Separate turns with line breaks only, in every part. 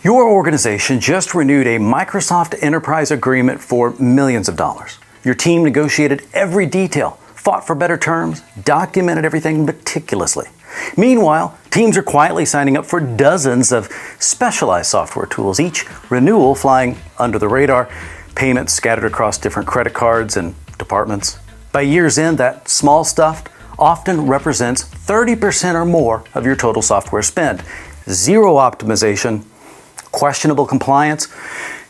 Your organization just renewed a Microsoft Enterprise agreement for millions of dollars. Your team negotiated every detail, fought for better terms, documented everything meticulously. Meanwhile, teams are quietly signing up for dozens of specialized software tools, each renewal flying under the radar, payments scattered across different credit cards and departments. By year's end, that small stuff often represents 30% or more of your total software spend. Zero optimization, questionable compliance,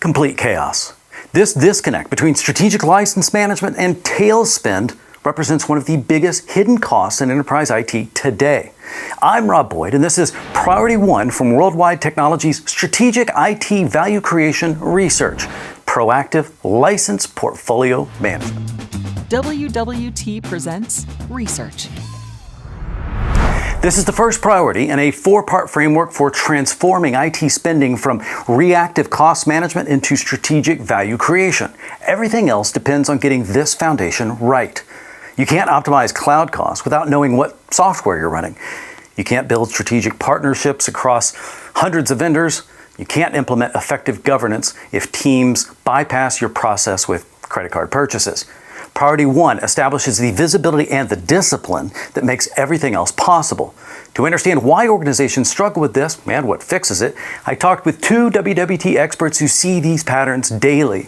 complete chaos. This disconnect between strategic license management and tail spend represents one of the biggest hidden costs in enterprise IT today. I'm Rob Boyd, and this is Priority 1 from Worldwide Technology's Strategic IT Value Creation Research, Proactive License Portfolio Management.
WWT presents Research.
This is the first priority in a four-part framework for transforming IT spending from reactive cost management into strategic value creation. Everything else depends on getting this foundation right. You can't optimize cloud costs without knowing what software you're running. You can't build strategic partnerships across hundreds of vendors. You can't implement effective governance if teams bypass your process with credit card purchases. Priority 1 establishes the visibility and the discipline that makes everything else possible. To understand why organizations struggle with this and what fixes it, I talked with two WWT experts who see these patterns daily.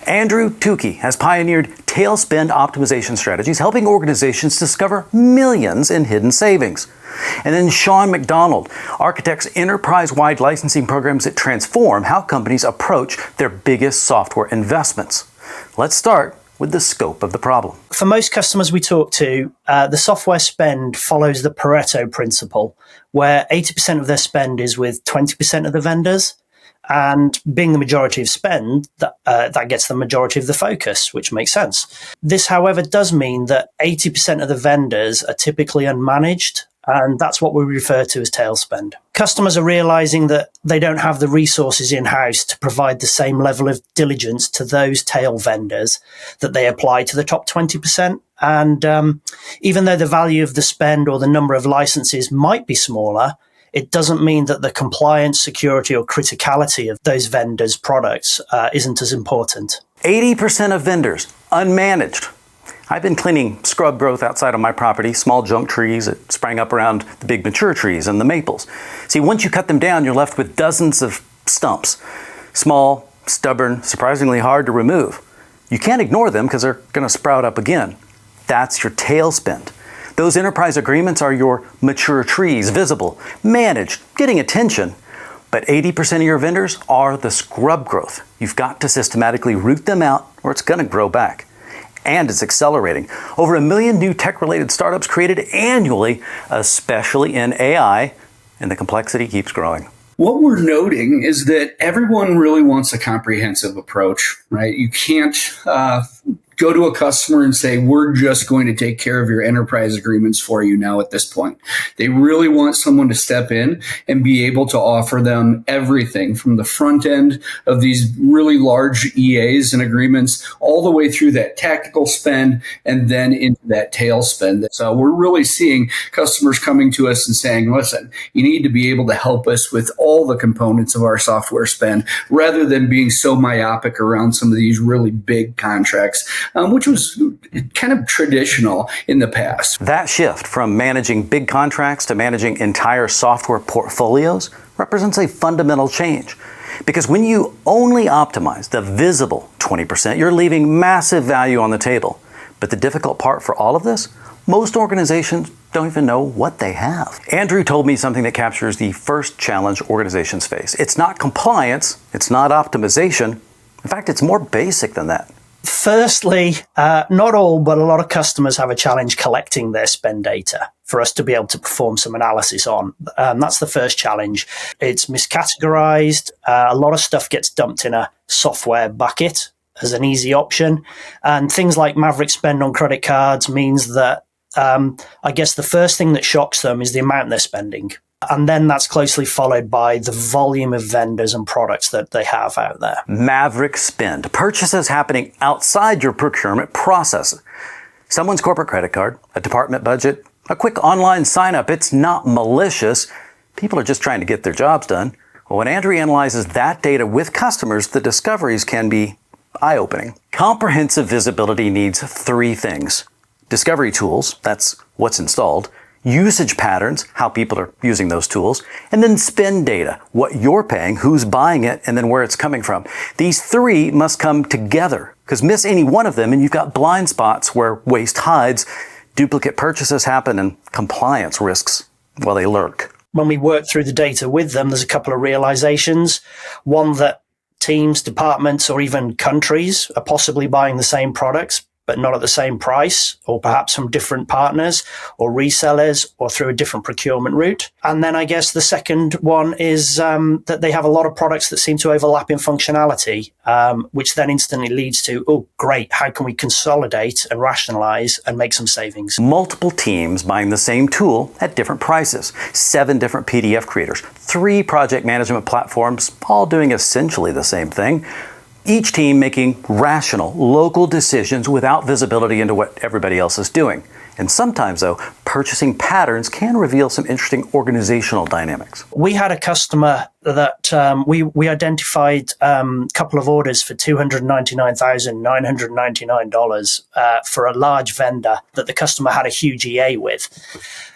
Andrew Tukey has pioneered tail spend optimization strategies, helping organizations discover millions in hidden savings. And then Sean McDonald architects enterprise-wide licensing programs that transform how companies approach their biggest software investments. Let's start with the scope of the problem.
For most customers we talk to, the software spend follows the Pareto Principle, where 80% of their spend is with 20% of the vendors. And being the majority of spend, that gets the majority of the focus, which makes sense. This, however, does mean that 80% of the vendors are typically unmanaged, and that's what we refer to as tail spend. Customers are realizing that they don't have the resources in-house to provide the same level of diligence to those tail vendors that they apply to the top 20%. And even though the value of the spend or the number of licenses might be smaller, it doesn't mean that the compliance, security, or criticality of those vendors' products isn't as important.
80% of vendors, unmanaged. I've been cleaning scrub growth outside of my property, small junk trees that sprang up around the big mature trees and the maples. See, once you cut them down, you're left with dozens of stumps. Small, stubborn, surprisingly hard to remove. You can't ignore them because they're going to sprout up again. That's your tail spend. Those enterprise agreements are your mature trees, visible, managed, getting attention. But 80% of your vendors are the scrub growth. You've got to systematically root them out or it's going to grow back. And it's accelerating. Over 1 million new tech-related startups created annually, especially in AI, and the complexity keeps growing.
What we're noting is that everyone really wants a comprehensive approach, right? You can't go to a customer and say, we're just going to take care of your enterprise agreements for you now at this point. They really want someone to step in and be able to offer them everything from the front end of these really large EAs and agreements all the way through that tactical spend and then into that tail spend. So we're really seeing customers coming to us and saying, listen, you need to be able to help us with all the components of our software spend rather than being so myopic around some of these really big contracts. Which was kind of traditional in the past.
That shift from managing big contracts to managing entire software portfolios represents a fundamental change. Because when you only optimize the visible 20%, you're leaving massive value on the table. But the difficult part for all of this, most organizations don't even know what they have. Andrew told me something that captures the first challenge organizations face. It's not compliance, it's not optimization. In fact, it's more basic than that.
Firstly, not all, but a lot of customers have a challenge collecting their spend data for us to be able to perform some analysis on. That's the first challenge. It's miscategorized. A lot of stuff gets dumped in a software bucket as an easy option. And things like Maverick Spend on credit cards means that I guess the first thing that shocks them is the amount they're spending. And then that's closely followed by the volume of vendors and products that they have out there.
Maverick Spend. Purchases happening outside your procurement process. Someone's corporate credit card, a department budget, a quick online sign up. It's not malicious. People are just trying to get their jobs done. But when Andrew analyzes that data with customers, the discoveries can be eye-opening. Comprehensive visibility needs three things: discovery tools, that's what's installed; usage patterns, how people are using those tools; and then spend data, what you're paying, who's buying it, and then where it's coming from. These three must come together, because miss any one of them and you've got blind spots where waste hides, duplicate purchases happen, and compliance risks, well, they lurk.
When we work through the data with them, there's a couple of realizations. One, that teams, departments, or even countries are possibly buying the same products, but not at the same price, or perhaps from different partners or resellers or through a different procurement route. And then I guess the second one is that they have a lot of products that seem to overlap in functionality, which then instantly leads to, oh, great, how can we consolidate and rationalize and make some savings?
Multiple teams buying the same tool at different prices, 7 different PDF creators, 3 project management platforms, all doing essentially the same thing. Each team making rational, local decisions without visibility into what everybody else is doing. And sometimes, though, purchasing patterns can reveal some interesting organizational dynamics.
We had a customer that we identified a couple of orders for $299,999 for a large vendor that the customer had a huge EA with.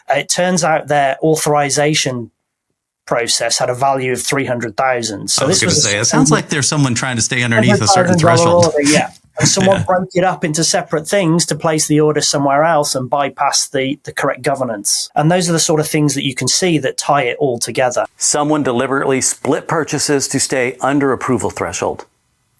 It turns out their authorization process had a value of 300,000. So
I was going to say, it sounds like there's someone trying to stay underneath a certain threshold.
Order, yeah. And someone broke it up into separate things to place the order somewhere else and bypass the correct governance. And those are the sort of things that you can see that tie it all together.
Someone deliberately split purchases to stay under approval threshold.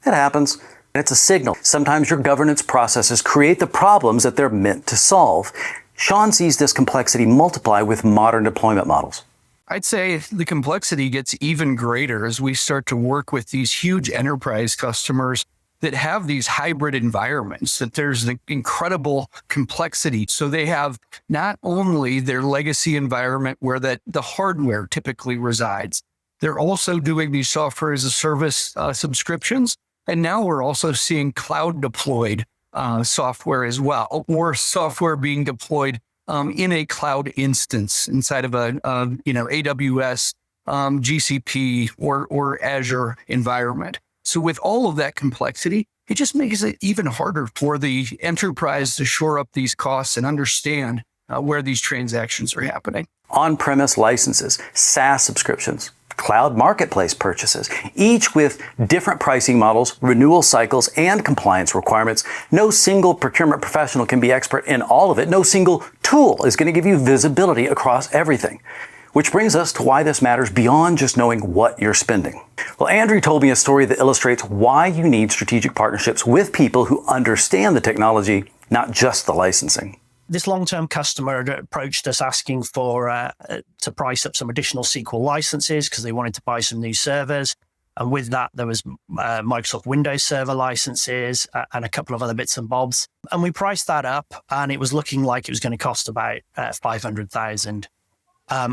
It happens. And it's a signal. Sometimes your governance processes create the problems that they're meant to solve. Sean sees this complexity multiply with modern deployment models.
I'd say the complexity gets even greater as we start to work with these huge enterprise customers that have these hybrid environments, that there's the incredible complexity. So they have not only their legacy environment where the hardware typically resides, they're also doing these software as a service subscriptions. And now we're also seeing cloud deployed software as well, or software being deployed in a cloud instance inside of a AWS, GCP, or Azure environment. So with all of that complexity, it just makes it even harder for the enterprise to shore up these costs and understand where these transactions are happening.
On-premise licenses, SaaS subscriptions, cloud marketplace purchases, each with different pricing models, renewal cycles, and compliance requirements. No single procurement professional can be expert in all of it. No single tool is going to give you visibility across everything. Which brings us to why this matters beyond just knowing what you're spending. Well, Andrew told me a story that illustrates why you need strategic partnerships with people who understand the technology, not just the licensing.
This long-term customer had approached us asking for to price up some additional SQL licenses because they wanted to buy some new servers. And with that, there was Microsoft Windows Server licenses and a couple of other bits and bobs. And we priced that up, and it was looking like it was going to cost about $500,000.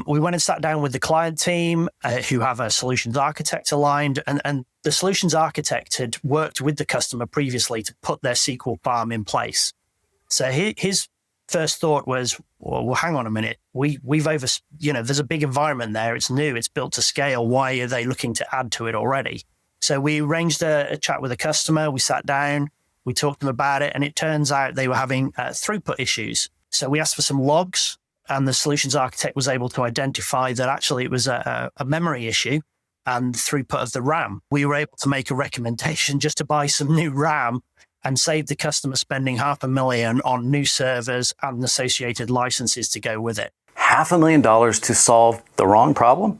We went and sat down with the client team who have a solutions architect aligned, and the solutions architect had worked with the customer previously to put their SQL farm in place. So his first thought was, well, hang on a minute. We've there's a big environment there. It's new. It's built to scale. Why are they looking to add to it already? So we arranged a chat with the customer. We sat down. We talked to them about it. And it turns out they were having throughput issues. So we asked for some logs, and the solutions architect was able to identify that actually it was a memory issue and throughput of the RAM. We were able to make a recommendation just to buy some new RAM and save the customer spending $500,000 on new servers and associated licenses to go with it.
$500,000 to solve the wrong problem?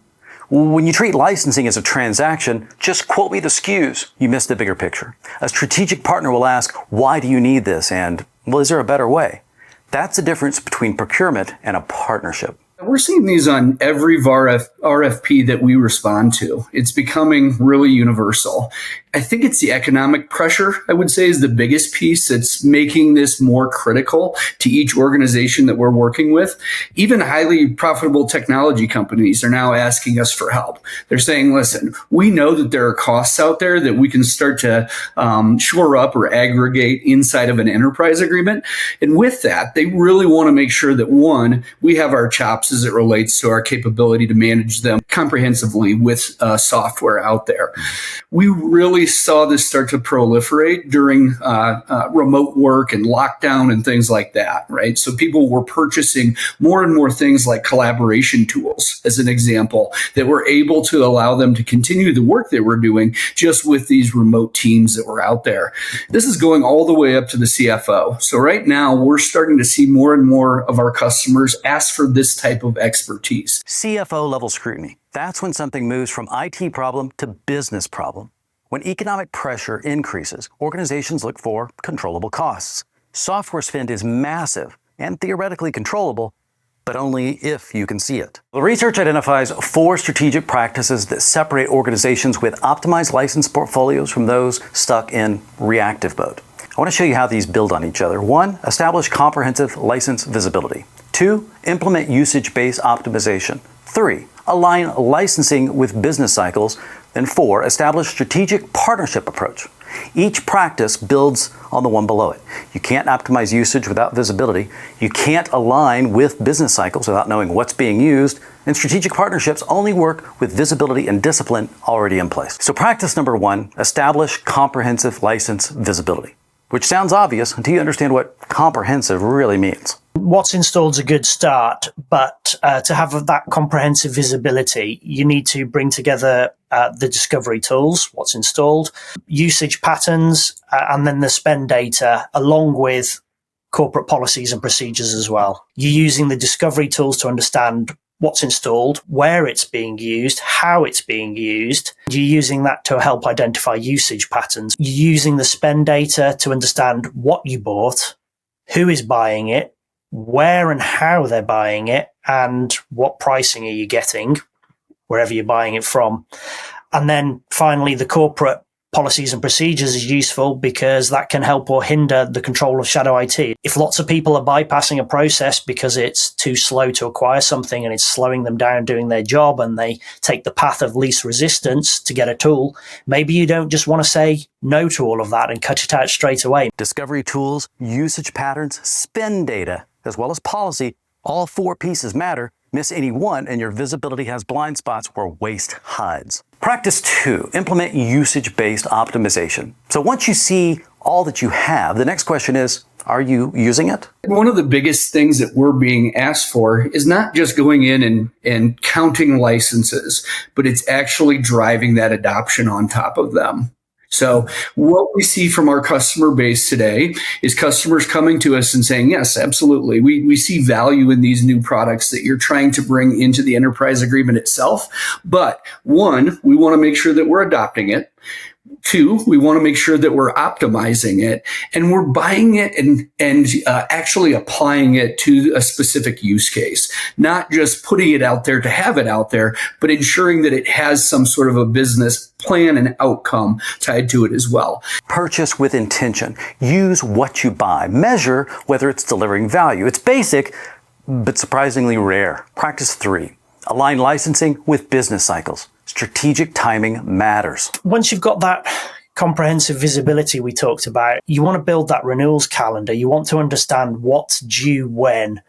When you treat licensing as a transaction, just quote me the SKUs. You missed the bigger picture. A strategic partner will ask, why do you need this? And, well, is there a better way? That's the difference between procurement and a partnership.
We're seeing these on every RFP that we respond to. It's becoming really universal. I think it's the economic pressure, I would say, is the biggest piece that's making this more critical to each organization that we're working with. Even highly profitable technology companies are now asking us for help. They're saying, listen, we know that there are costs out there that we can start to shore up or aggregate inside of an enterprise agreement. And with that, they really want to make sure that, one, we have our chops as it relates to our capability to manage them comprehensively with software out there. We really saw this start to proliferate during remote work and lockdown and things like that, right? So people were purchasing more and more things like collaboration tools, as an example, that were able to allow them to continue the work they were doing just with these remote teams that were out there. This is going all the way up to the CFO. So right now, we're starting to see more and more of our customers ask for this type of expertise.
CFO level scrutiny. That's when something moves from IT problem to business problem. When economic pressure increases, organizations look for controllable costs. Software spend is massive and theoretically controllable, but only if you can see it. The research identifies 4 strategic practices that separate organizations with optimized license portfolios from those stuck in reactive mode. I want to show you how these build on each other. 1, establish comprehensive license visibility. 2, implement usage-based optimization. 3, align licensing with business cycles. Then 4, establish strategic partnership approach. Each practice builds on the one below it. You can't optimize usage without visibility. You can't align with business cycles without knowing what's being used. And strategic partnerships only work with visibility and discipline already in place. So practice number 1, establish comprehensive license visibility, which sounds obvious until you understand what comprehensive really means.
What's installed is a good start, but to have that comprehensive visibility, you need to bring together the discovery tools, what's installed, usage patterns, and then the spend data, along with corporate policies and procedures as well. You're using the discovery tools to understand what's installed, where it's being used, how it's being used. You're using that to help identify usage patterns. You're using the spend data to understand what you bought, who is buying it, where and how they're buying it, and what pricing are you getting wherever you're buying it from. And then finally, the corporate policies and procedures is useful because that can help or hinder the control of shadow IT. If lots of people are bypassing a process because it's too slow to acquire something and it's slowing them down doing their job, and they take the path of least resistance to get a tool, maybe you don't just want to say no to all of that and cut it out straight away.
Discovery tools, usage patterns, spend data, as well as policy, all 4 pieces matter. Miss any one and your visibility has blind spots where waste hides. Practice 2, implement usage-based optimization. So once you see all that you have, the next question is, are you using it?
One of the biggest things that we're being asked for is not just going in and counting licenses, but it's actually driving that adoption on top of them. So what we see from our customer base today is customers coming to us and saying, yes, absolutely. We see value in these new products that you're trying to bring into the enterprise agreement itself. But 1, we want to make sure that we're adopting it. 2, we want to make sure that we're optimizing it and we're buying it and actually applying it to a specific use case, not just putting it out there to have it out there, but ensuring that it has some sort of a business plan and outcome tied to it as well.
Purchase with intention. Use what you buy. Measure whether it's delivering value. It's basic, but surprisingly rare. Practice 3, align licensing with business cycles. Strategic timing matters.
Once you've got that comprehensive visibility we talked about, you want to build that renewals calendar. You want to understand what's due when,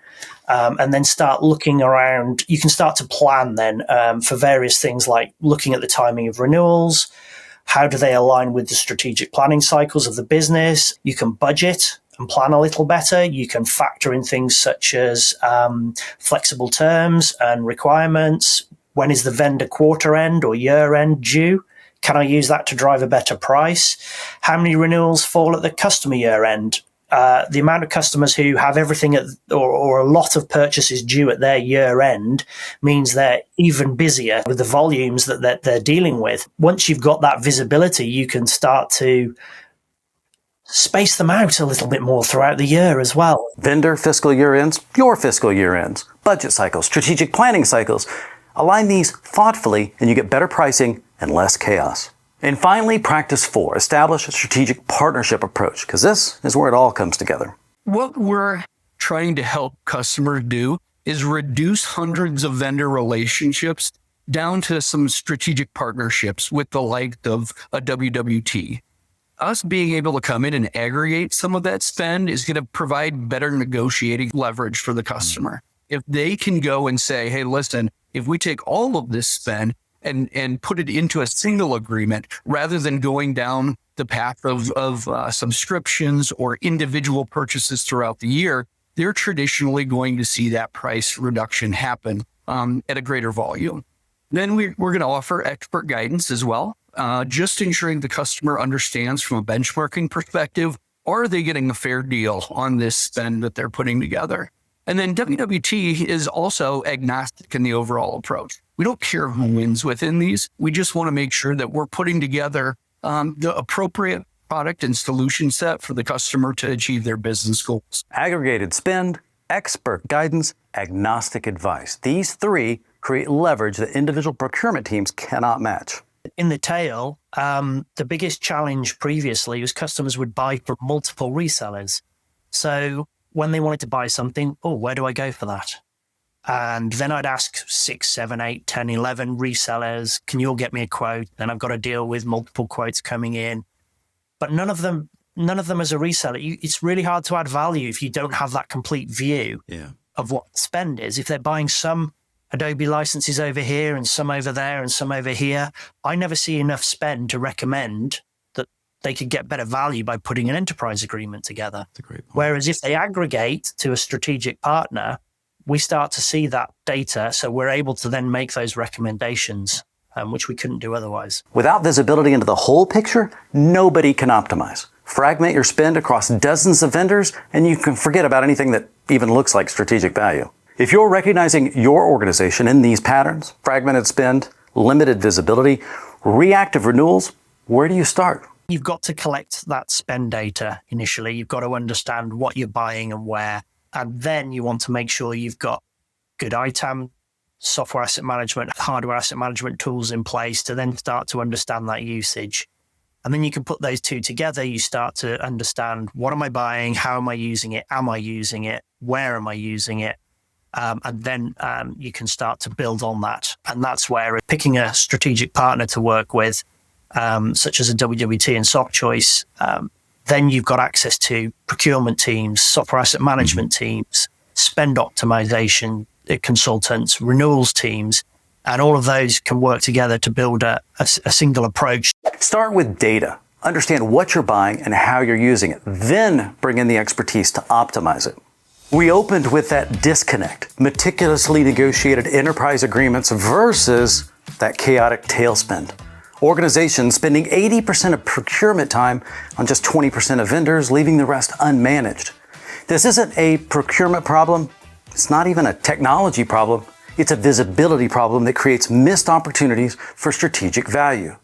and then start looking around. You can start to plan then for various things like looking at the timing of renewals. How do they align with the strategic planning cycles of the business? You can budget and plan a little better. You can factor in things such as flexible terms and requirements. When is the vendor quarter end or year end due? Can I use that to drive a better price? How many renewals fall at the customer year end? The amount of customers who have everything or a lot of purchases due at their year end means they're even busier with the volumes that they're dealing with. Once you've got that visibility, you can start to space them out a little bit more throughout the year as well.
Vendor fiscal year ends, your fiscal year ends, budget cycles, strategic planning cycles. Align these thoughtfully and you get better pricing and less chaos. And finally, practice 4, establish a strategic partnership approach, because this is where it all comes together.
What we're trying to help customers do is reduce hundreds of vendor relationships down to some strategic partnerships with the like of a WWT. Us being able to come in and aggregate some of that spend is going to provide better negotiating leverage for the customer. If they can go and say, hey, listen, if we take all of this spend and put it into a single agreement, rather than going down the path of subscriptions or individual purchases throughout the year, they're traditionally going to see that price reduction happen at a greater volume. Then we're going to offer expert guidance as well, just ensuring the customer understands from a benchmarking perspective, are they getting a fair deal on this spend that they're putting together? And then WWT is also agnostic in the overall approach. We don't care who wins within these. We just want to make sure that we're putting together the appropriate product and solution set for the customer to achieve their business goals.
Aggregated spend, expert guidance, agnostic advice. These 3 create leverage that individual procurement teams cannot match.
In the tail, the biggest challenge previously was customers would buy from multiple resellers. So when they wanted to buy something, where do I go for that? And then I'd ask 6, 7, 8, 10, 11 resellers, can you all get me a quote? Then I've got to deal with multiple quotes coming in. But none of them as a reseller, it's really hard to add value if you don't have that complete view of what the spend is. If they're buying some Adobe licenses over here and some over there and some over here, I never see enough spend to recommend that they could get better value by putting an enterprise agreement together.
That's a great point.
Whereas if they aggregate to a strategic partner, we start to see that data, so we're able to then make those recommendations, which we couldn't do otherwise.
Without visibility into the whole picture, nobody can optimize. Fragment your spend across dozens of vendors, and you can forget about anything that even looks like strategic value. If you're recognizing your organization in these patterns, fragmented spend, limited visibility, reactive renewals, where do you start?
You've got to collect that spend data initially. You've got to understand what you're buying and where. And then you want to make sure you've got good ITAM, software asset management, hardware asset management tools in place to then start to understand that usage. And then you can put those 2 together. You start to understand, what am I buying? How am I using it? Am I using it? Where am I using it? And then you can start to build on that. And that's where picking a strategic partner to work with, such as a WWT and SoftChoice, then you've got access to procurement teams, software asset management teams, spend optimization consultants, renewals teams, and all of those can work together to build a single approach.
Start with data. Understand what you're buying and how you're using it. Then bring in the expertise to optimize it. We opened with that disconnect, meticulously negotiated enterprise agreements versus that chaotic tail spend. Organizations spending 80% of procurement time on just 20% of vendors, leaving the rest unmanaged. This isn't a procurement problem. It's not even a technology problem. It's a visibility problem that creates missed opportunities for strategic value.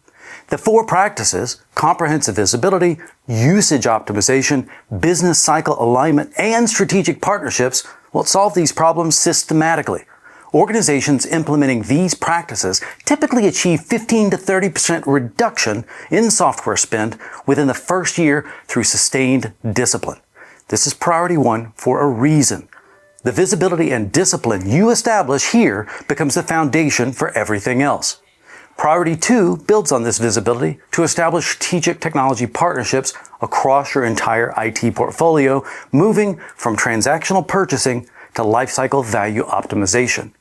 The 4 practices, comprehensive visibility, usage optimization, business cycle alignment, and strategic partnerships, will solve these problems systematically. Organizations implementing these practices typically achieve 15 to 30% reduction in software spend within the first year through sustained discipline. This is priority 1 for a reason. The visibility and discipline you establish here becomes the foundation for everything else. Priority 2 builds on this visibility to establish strategic technology partnerships across your entire IT portfolio, moving from transactional purchasing to lifecycle value optimization.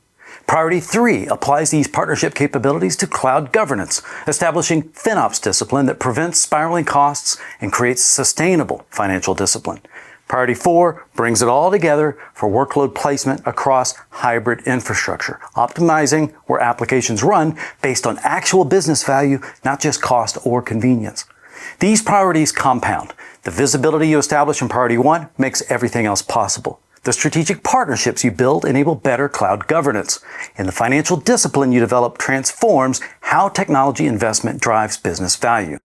Priority 3 applies these partnership capabilities to cloud governance, establishing FinOps discipline that prevents spiraling costs and creates sustainable financial discipline. Priority 4 brings it all together for workload placement across hybrid infrastructure, optimizing where applications run based on actual business value, not just cost or convenience. These priorities compound. The visibility you establish in priority 1 makes everything else possible. The strategic partnerships you build enable better cloud governance, and the financial discipline you develop transforms how technology investment drives business value.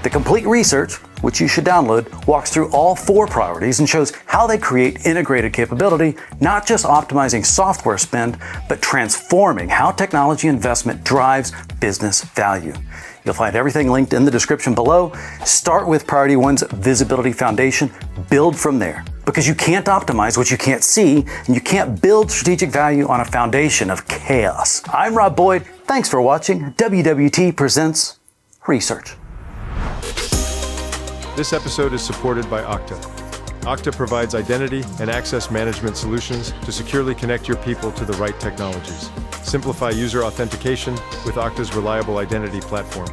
The complete research, which you should download, walks through all 4 priorities and shows how they create integrated capability, not just optimizing software spend, but transforming how technology investment drives business value. You'll find everything linked in the description below. Start with Priority One's Visibility Foundation. Build from there. Because you can't optimize what you can't see, and you can't build strategic value on a foundation of chaos. I'm Rob Boyd. Thanks for watching. WWT presents Research.
This episode is supported by Okta. Okta provides identity and access management solutions to securely connect your people to the right technologies. Simplify user authentication with Okta's reliable identity platform.